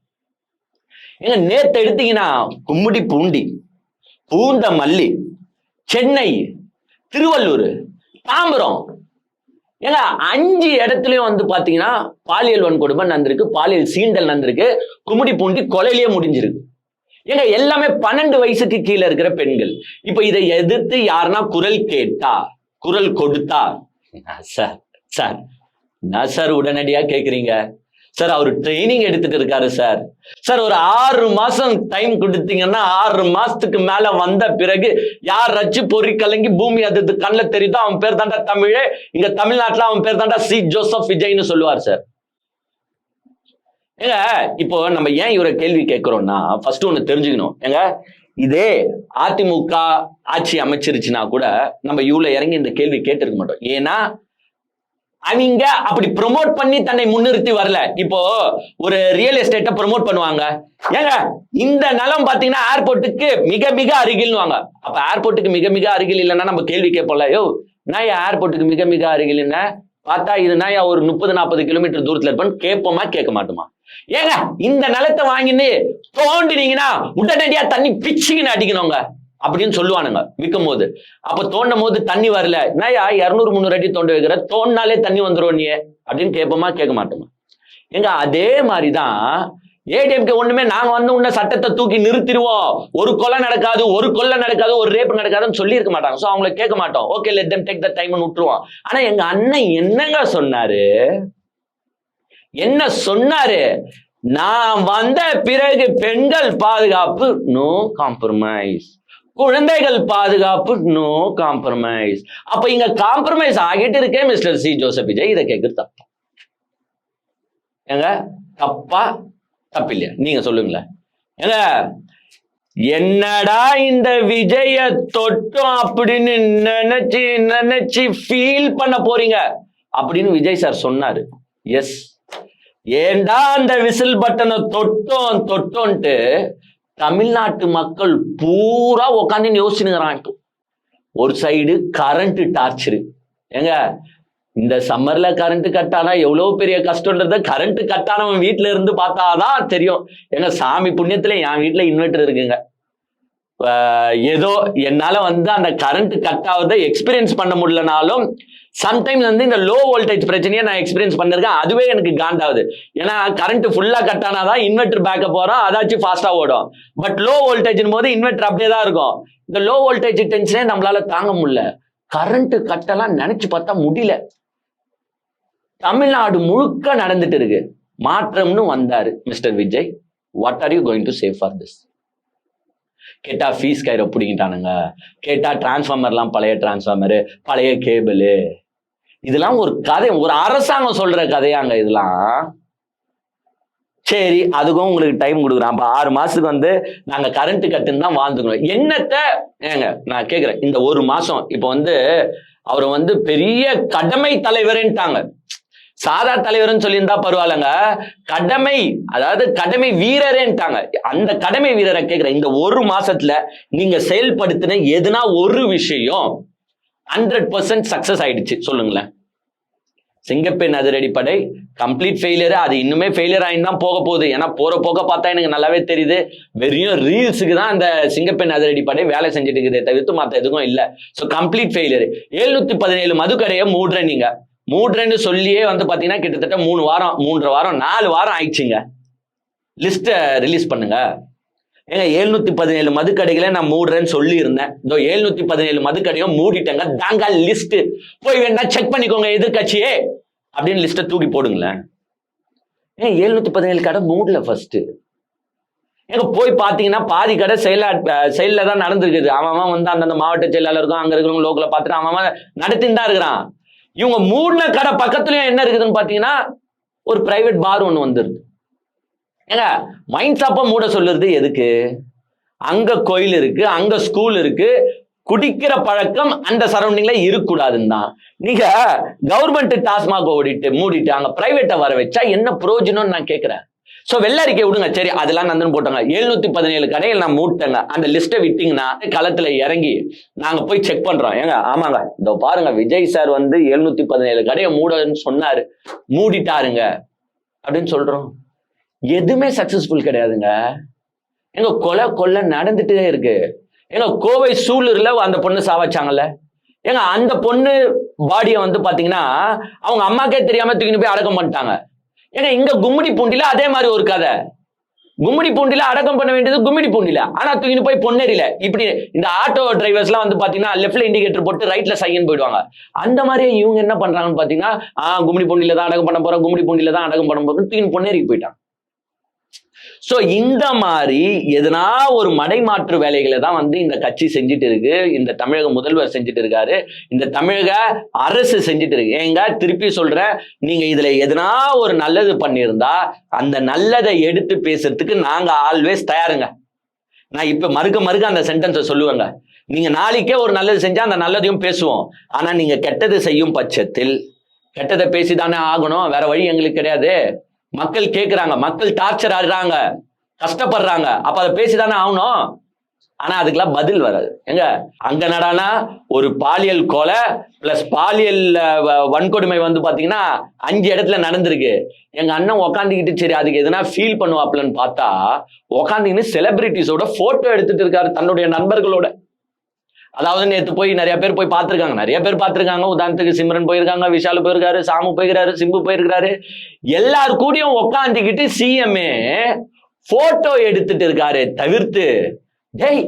ஏங்க நேத்து எடுத்தீங்கன்னா கும்மிடிப்பூண்டி, பூந்தமல்லி, சென்னை, திருவள்ளூர், தாம்பரம், ஏங்க 5 இடத்துலயும் வந்து பாத்தீங்கன்னா பாலியல் வன்கொடுமை நடந்திருக்கு, பாலியல் சீண்டல் நடந்திருக்கு, கும்மிடிப்பூண்டி கொலையிலேயே முடிஞ்சிருக்கு. ஏங்க எல்லாமே 12 வயசுக்கு கீழே இருக்கிற பெண்கள். இப்ப இதை எதிர்த்து யாருன்னா குரல் கேட்டா, குரல் கொடுத்தா, சார் சார் நான் சார் உடனடியா கேக்குறீங்க சார், அவர் ட்ரைனிங் எடுத்துட்டு இருக்காரு சார். சார் ஒரு 6 மாசம் டைம் கொடுத்தீங்கன்னா 6 மாசத்துக்கு மேல வந்த பிறகு யார் ரச்சு பொறி கலங்கி பூமி அது கண்ணில் தெரியுதோ அவன் பேர் தாண்டா தமிழே, இங்க தமிழ்நாட்டுல அவன் பேர் தாண்டா சி ஜோசப் விஜய்னு சொல்லுவார் சார். ஏங்க இப்போ நம்ம ஏன் இவரை கேள்வி கேட்கிறோம்னா, ஃபர்ஸ்ட் ஒண்ணு தெரிஞ்சுக்கணும். ஏங்க இதே அதிமுக ஆட்சி அமைச்சிருச்சுன்னா கூட நம்ம இவ்வளவு இறங்கி இந்த கேள்வி கேட்டிருக்க மாட்டோம். ஏன்னா அவங்க அப்படி ப்ரொமோட் பண்ணி தன்னை முன்னிறுத்தி வரல. இப்போ ஒரு ரியல் எஸ்டேட்டை ப்ரொமோட் பண்ணுவாங்க, ஏங்க இந்த நிலம் பாத்தீங்கன்னா ஏர்போர்ட்டுக்கு மிக மிக அருகில்னுவாங்க. அப்ப ஏர்போர்ட்டுக்கு மிக மிக அருகில் இல்லைன்னா நம்ம கேள்வி கேட்போம்ல, யோ நான் ஏர்போர்ட்டுக்கு மிக மிக அருகில் என்ன பார்த்தா இதுனா ஒரு 30-40 கிலோமீட்டர் தூரத்துல இருப்பான்னு கேட்போமா கேட்க மாட்டோமா? ஏங்க இந்த நிலத்தை வாங்கின்னு தோண்டினீங்கன்னா உடனடியா தண்ணி பிச்சுக்கின்னு அடிக்கணுங்க அப்படின்னு சொல்லுவானுங்க விற்கும் போது. அப்ப தோண்டும் போது தண்ணி வரல, என்னயா 200-300 அடி தோண்ட வைக்கிற, தோண்டினாலே தண்ணி வந்துடும் நீ அப்படின்னு கேட்போமா கேட்க மாட்டோமா? ஏங்க அதே மாதிரிதான் ஏடிஎம்கே ஒண்ணுமே நாங்க வந்து உன்ன சட்டத்தை தூக்கி நிறுத்திடுவோம், ஒரு கொலை நடக்காது, ஒரு கொள்ளை நடக்காது, ஒரு ரேப் நடக்காதுன்னு சொல்லி இருக்க மாட்டாங்க. சோ அவங்களை கேட்க மாட்டோம், okay let them take the time விட்டுருவோம். ஆனா எங்க அண்ணன் என்னங்க சொன்னாரு? என்ன சொன்னாரு? நான் வந்த பிறகு பெண்கள் பாதுகாப்பு நோ காம்ப்ரமைஸ், குழந்தைகள் பாதுகாப்பு நோ காம்ப்ரமைஸ். அப்ப இங்க காம்ப்ரமைஸ் ஆகிட்டு இருக்கேன் மிஸ்டர் சி ஜோசப் விஜய், இதை கேட்கறது தப்பா? ஏங்க தப்பா தப்பில்லையா? நீங்க சொல்லுங்களேன். ஏங்க என்னடா இந்த விஜய தொட்டும் அப்படின்னு நினைச்சு ஃபீல் பண்ண போறீங்க அப்படின்னு விஜய் சார் சொன்னாரு. எஸ், ஏண்டா அந்த விசில் பட்டனை தொட்டோன்ட்டு தமிழ்நாட்டு மக்கள் பூரா உட்காந்து யோசிச்சுக்கிறான். ஒரு சைடு கரண்ட் டார்ச்சரு. ஏங்க இந்த சம்மர்ல கரண்ட் கட் ஆனா எவ்வளவு பெரிய கஷ்டம்ன்றத கரண்ட் கட் ஆனவன் வீட்டுல இருந்து பார்த்தாதான் தெரியும். ஏங்க சாமி புண்ணியத்துல என் வீட்டுல இன்வெர்டர் இருக்குங்க. ஏதோ என்னால வந்து அந்த கரண்ட் கட் ஆகுறத எக்ஸ்பீரியன்ஸ் பண்ண முடியலனாலும் சம்டைம்ஸ் வந்து இந்த லோ வோல்டேஜ் பிரச்சனையை நான் எக்ஸ்பீரியன்ஸ் பண்ணிருக்கேன். அதுவே எனக்கு காண்டாகுது. ஏன்னா கரண்ட் ஃபுல்லா கட் ஆனாதான் இன்வெர்டர் பேக்கப் வரும், அதாச்சும் ஃபாஸ்டா ஓடும். பட் லோ வோல்டேஜ் போது இன்வெர்டர் அப்படியே தான் இருக்கும். இந்த லோ வோல்டேஜ் டென்ஷனே நம்மளால தாங்க முடியல. கரண்ட் கட்டெல்லாம் நினைச்சு பார்த்தா முடியல. தமிழ்நாடு முழுக்க நடந்துட்டு இருக்கு. மாற்றம்னு வந்தாரு mister Vijay. What are you going to say for this? கேட்டா ஃபீஸ் கயிறை பிடிங்கிட்டானுங்க, கேட்டா டிரான்ஸ்ஃபார்மர்லாம் பழைய டிரான்ஸ்ஃபார்மரு, பழைய கேபிள், இதெல்லாம் ஒரு கதை, ஒரு அரசாங்கம் சொல்ற கதையாங்க இதெல்லாம். சரி, அதுக்கும் உங்களுக்கு டைம் கொடுக்குறேன். அப்ப 6 மாசத்துக்கு வந்து நாங்க கரண்ட் கட்டுன்னு தான் வாழ்ந்துக்கணும். என்னத்த ஏங்க நான் கேட்கிறேன், இந்த 1 மாசம் இப்ப வந்து அவர் வந்து பெரிய கடமை தலைவர்ன்ட்டாங்க. சாதா தலைவர்னு சொல்லியிருந்தா பரவாயில்லங்க, கடமை, அதாவது கடமை வீரரேன்ட்டாங்க. அந்த கடமை வீரரை கேட்கிறேன், இந்த 1 மாசத்துல நீங்க செயல்படுத்தின எதுனா ஒரு விஷயம் 100% சக்சஸ் ஆயிடுச்சு சொல்லுங்களேன். சிங்கப்பெண் அதிரடிப்படை கம்ப்ளீட் ஃபெயிலியர். அது இன்னுமே ஃபெயிலியர் ஆகி தான் போக போகுது. ஏன்னா போற போக பார்த்தா எனக்கு நல்லாவே தெரியுது, வெறும் ரீல்ஸுக்கு தான் அந்த சிங்கப்பெண் அதிரடிப்படை வேலை செஞ்சுட்டு இருக்குதே தவிர்த்து மற்ற எதுவும் இல்லை. So complete failure. 717 மதுக்கடையை மூடுறேன்னு சொல்லியே வந்து பாத்தீங்கன்னா கிட்டத்தட்ட 3 வாரம் 3.5 வாரம் 4 வாரம் ஆயிடுச்சுங்க. லிஸ்ட ரிலீஸ் பண்ணுங்க. ஏங்க 717 மதுக்கடைகளை நான் மூடுறேன்னு சொல்லி இருந்தேன். இதோ 717 மதுக்கடையும் மூடிட்டேங்க. தாங்க லிஸ்ட், போய் வேணா செக் பண்ணிக்கோங்க எதிர்கட்சியே அப்படின்னு லிஸ்ட்டை தூக்கி போடுங்களேன். ஏன் 717 கடை மூடல ஃபர்ஸ்ட்? எங்க போய் பாத்தீங்கன்னா பாதி கடை செயல்ல தான் நடந்திருக்குது. அவன் வந்து அந்தந்த மாவட்ட செயலாளருக்கும் அங்க இருக்கிறவங்க லோக்கலை பார்த்துட்டு அவன் நடத்தின்னு தான் இருக்கிறான். இவங்க மூடின கடை பக்கத்துலயும் என்ன இருக்குதுன்னு பாத்தீங்கன்னா ஒரு பிரைவேட் பார் ஒண்ணு வந்துருது. ஏங்க மைண்ட் ஷாப்பை மூட சொல்லுறது எதுக்கு? அங்க கோயில் இருக்கு, அங்க ஸ்கூல் இருக்கு, குடிக்கிற பழக்கம் அந்த சரௌண்டிங்ல இருக்கக்கூடாதுன்னு தான். நீங்க கவர்மெண்ட் டாஸ்மாக் மூடிட்டு அங்க பிரைவேட்டை வர வச்சா என்ன பிரயோஜனம்னு நான் கேட்கிறேன். சோ வெள்ள அறிக்கை விடுங்க. சரி, அதெல்லாம் நந்தன் போட்டாங்க. 717 கடைகள் நான் மூட்டேங்க. அந்த லிஸ்ட்டை விட்டீங்கன்னா களத்துல இறங்கி நாங்க போய் செக் பண்றோம். ஏங்க ஆமாங்க, இதோ பாருங்க, விஜய் சார் வந்து 717 கடையை மூடன்னு சொன்னாரு, மூடிட்டாருங்க அப்படின்னு சொல்றோம். எதுவுமே சக்சஸ்ஃபுல் கிடையாதுங்க. எங்க கொலை நடந்துட்டே இருக்கு. ஏங்க கோவை சூலூர்ல அந்த பொண்ணு சாவச்சாங்கல்ல, ஏங்க அந்த பொண்ணு பாடியை வந்து பாத்தீங்கன்னா அவங்க அம்மாக்கே தெரியாம தூக்கிட்டு போய் அடக்கம் பண்ணிட்டாங்க. ஏங்க இங்க கும்மிடி பூண்டில அதே மாதிரி ஒரு கதை. கும்மிடி பூண்டில அடக்கம் பண்ண வேண்டியது கும்மிடி பூண்டில, ஆனா தூக்கிட்டு போய் பொன்னேரியில. இப்படி இந்த ஆட்டோ டிரைவர்ஸ் எல்லாம் வந்து பாத்தீங்கன்னா லெஃப்ட்ல இண்டிகேட்டர் போட்டு ரைட்ல சைன் போயிடுவாங்க. அந்த மாதிரி இவங்க என்ன பண்றாங்கன்னு பாத்தீங்கன்னா கும்மிடி பூண்டில தான் அடக்கம் பண்ண போறோம், கும்மிடி பூண்டில தான் அடக்கம் பண்ண போறோம், தூக்கிட்டு பொன்னேரிக்கு போயிட்டாங்க. சோ இந்த மாதிரி எதனா ஒரு மடைமாற்று வேலைகளை தான் வந்து இந்த கட்சி செஞ்சுட்டு இருக்கு, இந்த தமிழக முதல்வர் செஞ்சுட்டு இருக்காரு, இந்த தமிழக அரசு செஞ்சுட்டு இருக்கு. ஏங்க திருப்பி சொல்றேன், நீங்க இதுல எதனா ஒரு நல்லது பண்ணியிருந்தா அந்த நல்லதை எடுத்து பேசுறதுக்கு நாங்க ஆல்வேஸ் தயாருங்க. நான் இப்ப மறுக்க அந்த சென்டென்ஸை சொல்லுவேங்க. நீங்க நாளைக்கே ஒரு நல்லது செஞ்சா அந்த நல்லதையும் பேசுவோம். ஆனா நீங்க கெட்டது செய்யும் பட்சத்தில் கெட்டதை பேசிதானே ஆகணும், வேற வழி எங்களுக்கு கிடையாது. மக்கள் கேட்கிறாங்க, மக்கள் டார்ச்சர் ஆடுறாங்க, கஷ்டப்படுறாங்க, அப்ப அதை பேசிதானே ஆகணும். ஆனா அதுக்கெல்லாம் பதில் வராது. எங்க அங்க நடானா ஒரு பாலியல் கொலை பிளஸ் பாலியல் வன்கொடுமை வந்து பாத்தீங்கன்னா 5 இடத்துல நடந்திருக்கு. எங்க அண்ணன் உக்காந்துக்கிட்டு சரி அதுக்கு எதுனா ஃபீல் பண்ணுவாப்லன்னு பார்த்தா உக்காந்துக்கிட்டு செலிபிரிட்டிஸோட போட்டோ எடுத்துட்டு இருக்காரு தன்னுடைய நண்பர்களோட. அதாவது நேற்று போய் நிறைய பேர் போய் பார்த்துருக்காங்க. உதாரணத்துக்கு சிம்ரன் போயிருக்காங்க, விஷால் போயிருக்காரு, சாமு போயிருக்காரு, சிம்பு போயிருக்காரு. எல்லாரு கூடயும் உக்காந்துக்கிட்டு சிஎம்ஏ போட்டோ எடுத்துட்டு இருக்காரு. தவிர்த்து டேய்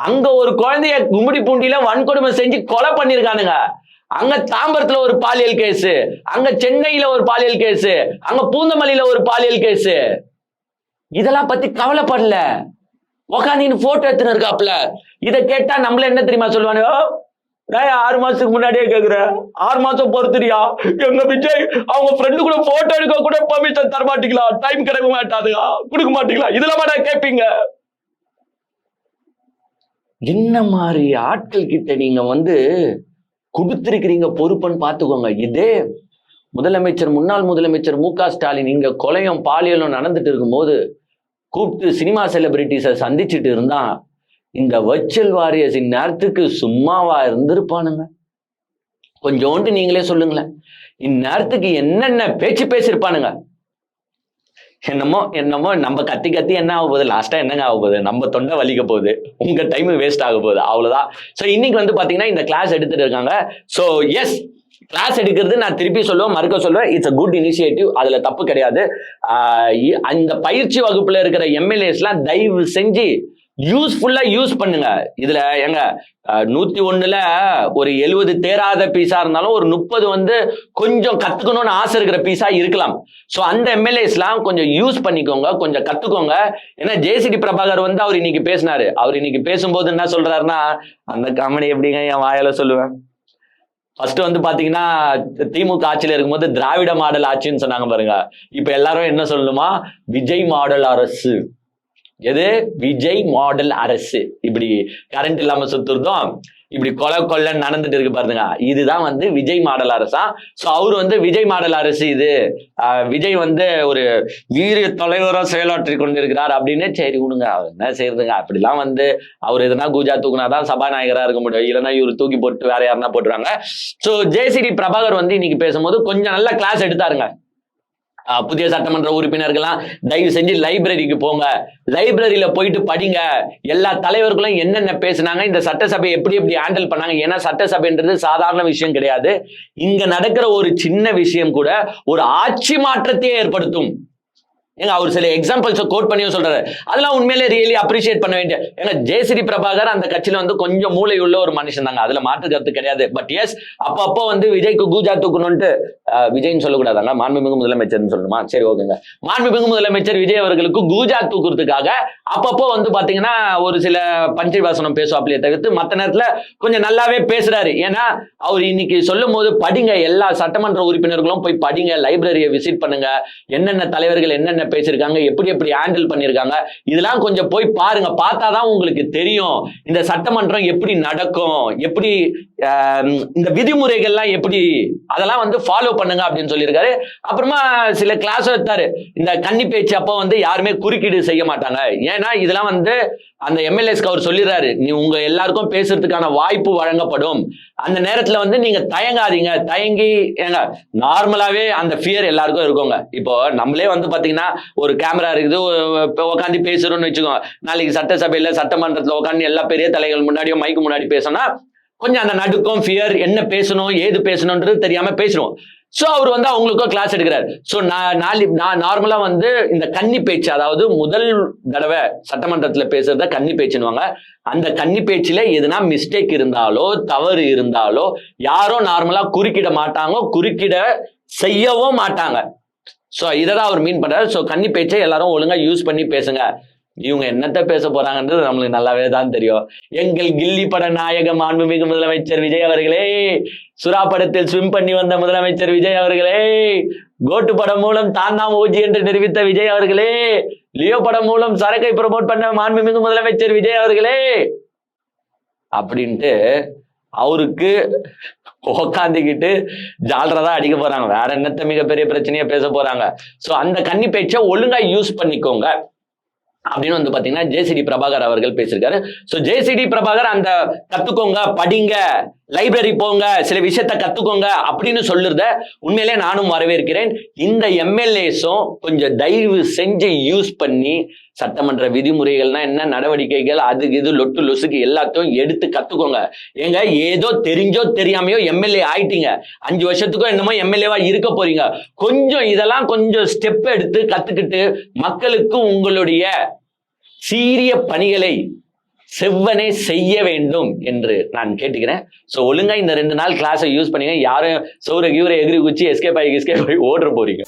அங்க ஒரு குழந்தைய கும்மிடி பூண்டியில வன்கொடுமை செஞ்சு கொலை பண்ணிருக்கானுங்க, அங்க தாம்பரத்துல ஒரு பாலியல் கேஸ், அங்க சென்னையில ஒரு பாலியல் கேஸ், அங்க பூந்தமல்லியில ஒரு பாலியல் கேஸ். இதெல்லாம் பத்தி கவலைப்படல, உக்காந்து போட்டோ எடுத்துன்னு இருக்காப்ல. இதை கேட்டா நம்மள என்ன தெரியுமா சொல்லுவானு? 6 மாசத்துக்கு முன்னாடியே கேக்குற, 6 மாசம் பொறுத்துறியா? எங்க விஜய் அவங்க ஃப்ரெண்டு கூட போட்டோ எடுக்க கூட பர்மிஷன் தர மாட்டீங்களா? டைம் கிடைக்க மாட்டாதுங்க, கொடுக்க மாட்டீங்களா? இதெல்லாம் மாட்டா கேட்பீங்க. என்ன மாதிரி ஆட்கள் கிட்ட நீங்க வந்து கொடுத்திருக்கிறீங்க பொறுப்புன்னு பாத்துக்கோங்க. இதே முன்னாள் முதலமைச்சர் மு.க. ஸ்டாலின் இங்க கொலையும் பாலியலும் நடந்துட்டு இருக்கும் போது கூப்பிட்டு சினிமா செலிபிரிட்டிஸை சந்திச்சுட்டு இருந்தா இந்த வர்ச்சுவல் வாரியர்ஸ் இந்நேரத்துக்கு சும்மாவா இருந்திருப்பானுங்க? கொஞ்சோண்டு நீங்களே சொல்லுங்களேன், இந்நேரத்துக்கு என்னென்ன பேச்சு பேசியிருப்பானுங்க. என்னமோ நம்ம கத்தி என்ன ஆக போகுது, லாஸ்டா என்னங்க ஆக போகுது, நம்ம தொண்டை வலிக்க போகுது, உங்க டைம் வேஸ்ட் ஆக போகுது, அவ்வளவுதான். ஸோ இன்னைக்கு வந்து பாத்தீங்கன்னா இந்த கிளாஸ் எடுத்துட்டு இருக்காங்க. ஸோ எஸ், கிளாஸ் எடுக்கிறது நான் திருப்பி சொல்லுவேன், மறுக்க சொல்லுவேன், இட்ஸ் அ குட் இனிஷியேட்டிவ், அதுல தப்பு கிடையாது. அந்த பயிற்சி வகுப்புல இருக்கிற எம்எல்ஏஸ்லாம் தயவு செஞ்சு யூஸ்ஃபுல்லா யூஸ் பண்ணுங்க. இதுல எங்க 101ல ஒரு 70 தேராத பீஸா இருந்தாலும் ஒரு 30 வந்து கொஞ்சம் கத்துக்கணும்னு ஆசை இருக்கிற பீஸா இருக்கலாம். சோ அந்த எம்எல்ஏஸ்லாம் கொஞ்சம் யூஸ் பண்ணிக்கோங்க, கொஞ்சம் கத்துக்கோங்க. ஏன்னா ஜேசிடி பிரபாகர் வந்து அவர் இன்னைக்கு பேசினாரு. அவர் இன்னைக்கு பேசும்போது என்ன சொல்றாருன்னா, அந்த காமெடி எப்படிங்க என் வாயால சொல்லுவேன். ஃபர்ஸ்ட் வந்து பாத்தீங்கன்னா திமுக ஆட்சியில இருக்கும்போது திராவிட மாடல் ஆட்சின்னு சொன்னாங்க பாருங்க. இப்ப எல்லாரும் என்ன சொல்லணுமா, விஜய் மாடல் அரசு. எது? விஜய் மாடல் அரசு. இப்படி கரண்ட் இல்லாம சுத்துறதும் இப்படி கொலை நடந்துட்டு இருக்கு பாருங்க, இதுதான் வந்து விஜய் மாடல் அரசா. சோ அவரு வந்து விஜய் மாடல் அரசு இது, விஜய் வந்து ஒரு வீரிய தலைவரா செயலாற்றி கொண்டிருக்கிறார் அப்படின்னு. சரி விடுங்க, அவர் என்ன செய்யறதுங்க, அப்படிலாம் வந்து அவர் எதுனா கூஜா தூக்குனாதான் சபாநாயகரா இருக்க முடியும், இல்லைன்னா இவர் தூக்கி போட்டு வேற யாருன்னா போட்டுருவாங்க. சோ ஜேசிடி பிரபாகர் வந்து இன்னைக்கு பேசும்போது கொஞ்சம் நல்ல கிளாஸ் எடுத்தாருங்க. புதிய சட்டமன்ற உறுப்பினர்கள்லாம் தயவு செஞ்சு லைப்ரரிக்கு போங்க, லைப்ரரியில போயிட்டு படிங்க, எல்லா தலைவர்களும் என்னென்ன பேசினாங்க, இந்த சட்டசபை எப்படி எப்படி ஹேண்டில் பண்ணாங்க. ஏன்னா சட்டசபைன்றது சாதாரண விஷயம் கிடையாது. இங்க நடக்கிற ஒரு சின்ன விஷயம் கூட ஒரு ஆட்சி மாற்றத்தையே ஏற்படுத்தும். ஏங்க அவர் சில எக்ஸாம்பிள்ஸ் கோட் பண்ணியும் சொல்றாரு, அதெல்லாம் உண்மையிலே ரியலி அப்ரிஷியேட் பண்ண வேண்டிய. ஏங்க ஜேசிடி பிரபாகர் அந்த கட்சியில வந்து கொஞ்சம் மூளை உள்ள ஒரு மனுஷன் தாங்க, அதுல மாற்று கருத்து கிடையாது. பட் எஸ், அப்பப்போ வந்து விஜய்க்கு கூஜா தூக்கணும்ட்டு, விஜய்னு சொல்லக்கூடாதாங்க, மாண்புமிகு முதலமைச்சர்னு சொல்லணுமா? சரி ஓகேங்க, மாண்புமிகு முதலமைச்சர் விஜய் அவர்களுக்கு கூஜா தூக்குறதுக்காக அப்பப்போ வந்து பாத்தீங்கன்னா ஒரு சில பஞ்சை வாசனம் பேசுவாப்லையே தவிர்த்து மற்ற நேரத்துல கொஞ்சம் நல்லாவே பேசுறாரு. ஏன்னா அவர் இன்னைக்கு சொல்லும் போது படிங்க, எல்லா சட்டமன்ற உறுப்பினர்களும் போய் படிங்க, லைப்ரரியை விசிட் பண்ணுங்க, என்னென்ன தலைவர்கள் என்னென்ன பேசியிருக்காங்க, எப்படி எப்படி ஹேண்டில் பண்ணியிருக்காங்க, இதெல்லாம் கொஞ்சம் போய் பாருங்க. பார்த்தாதான் உங்களுக்கு தெரியும் இந்த சட்டமன்றம் எப்படி நடக்கும், எப்படி இந்த விதிமுறைகள்லாம் எப்படி, அதெல்லாம் வந்து ஃபாலோ பண்ணுங்க அப்படின்னு சொல்லியிருக்காரு. அப்புறமா சில கிளாஸ் எடுத்தாரு. இந்த கன்னி பேச்சு அப்போ வந்து யாருமே குறுக்கீடு செய்ய மாட்டாங்க. ஏன்னா இதெல்லாம் வந்து அந்த எம்எல்ஏஸ்க்கு அவர் சொல்லிடுறாரு, நீ உங்க எல்லாருக்கும் பேசுறதுக்கான வாய்ப்பு வழங்கப்படும், அந்த நேரத்துல வந்து நீங்க தயங்காதீங்க. தயங்கி ஏங்க நார்மலாவே அந்த ஃபியர் எல்லாருக்கும் இருக்குங்க. இப்போ நம்மளே வந்து பாத்தீங்கன்னா ஒரு கேமரா இருக்குது, உட்காந்து பேசுறோம்னு வச்சுக்கோங்க, நாளைக்கு சட்டசபையில சட்டமன்றத்துல உட்காந்து எல்லா பெரிய தலைகள் முன்னாடியும் மைக்கு முன்னாடி பேசணும்னா கொஞ்சம் அந்த நடுக்கம், ஃபியர், என்ன பேசணும் ஏது பேசணும்ன்றது தெரியாம பேசுறோம். சோ அவர் வந்து அவங்களுக்கும் கிளாஸ் எடுக்கிறார். சோ நான் நார்மலா வந்து இந்த கன்னி பேச்சு, அதாவது முதல் தடவை சட்டமன்றத்துல பேசுறத கன்னி பேச்சுன்னுவாங்க. அந்த கன்னி பேச்சுல எதுனா மிஸ்டேக் இருந்தாலோ தவறு இருந்தாலோ யாரும் நார்மலா குறுக்கிட மாட்டாங்க, குறுக்கிட செய்யவும் மாட்டாங்க. சோ இததான் அவர் மீன் பண்றாரு. சோ கன்னி பேச்சை எல்லாரும் ஒழுங்கா யூஸ் பண்ணி பேசுங்க. இவங்க என்னத்த பேச போறாங்கன்றது நம்மளுக்கு நல்லாவே தான் தெரியும். எங்கள் கில்லி பட நாயக மாண்புமிகு முதலமைச்சர் விஜய் அவர்களே, சுறா படத்தில் ஸ்விம் பண்ணி வந்த முதலமைச்சர் விஜய் அவர்களே, கோட்டு படம் மூலம் தான் ஓஜி என்று நிரூபித்த விஜய் அவர்களே, லியோ படம் மூலம் சரக்கை ப்ரமோட் பண்ண மாண்புமிகு முதலமைச்சர் விஜய் அவர்களே அப்படின்ட்டு அவருக்கு உக்காந்துக்கிட்டு ஜாலரதான் அடிக்க போறாங்க. வேற என்னத்த மிகப்பெரிய பிரச்சனையா பேச போறாங்க. சோ அந்த கன்னி பேச்சை ஒழுங்கா யூஸ் பண்ணிக்கோங்க அப்படின்னு வந்து பாத்தீங்கன்னா ஜேசிடி பிரபாகர் அவர்கள் பேசியிருக்காரு. சோ ஜேசிடி பிரபாகர் அந்த கத்துக்கோங்க, படிங்க, லைப்ரரி போங்க, சில விஷயத்த கத்துக்கோங்க அப்படின்னு சொல்லுறத உண்மையிலே நானும் வரவேற்கிறேன். இந்த எம்எல்ஏஸும் கொஞ்சம் தயவு செஞ்சு யூஸ் பண்ணி சட்டமன்ற விதிமுறைகள்னா என்ன, நடவடிக்கைகள், அதுக்கு இது லொட்டு லொசுக்கு எல்லாத்தையும் எடுத்து கத்துக்கோங்க. ஏங்க ஏதோ தெரிஞ்சோ தெரியாமையோ எம்எல்ஏ ஆயிட்டீங்க, 5 வருஷத்துக்கோ என்னமோ எம்எல்ஏவா இருக்க போறீங்க. கொஞ்சம் இதெல்லாம் கொஞ்சம் ஸ்டெப் எடுத்து கத்துக்கிட்டு மக்களுக்கு உங்களுடைய சீரிய பணிகளை செவ்வனே செய்ய வேண்டும் என்று நான் கேட்டுக்கிறேன். சோ ஒழுங்கா இந்த 2 நாள் கிளாஸை யூஸ் பண்ணீங்க. யாரும் சௌர கியூரை எகிரி குச்சி எஸ்கேப் ஆகி ஓடுற போறீங்க.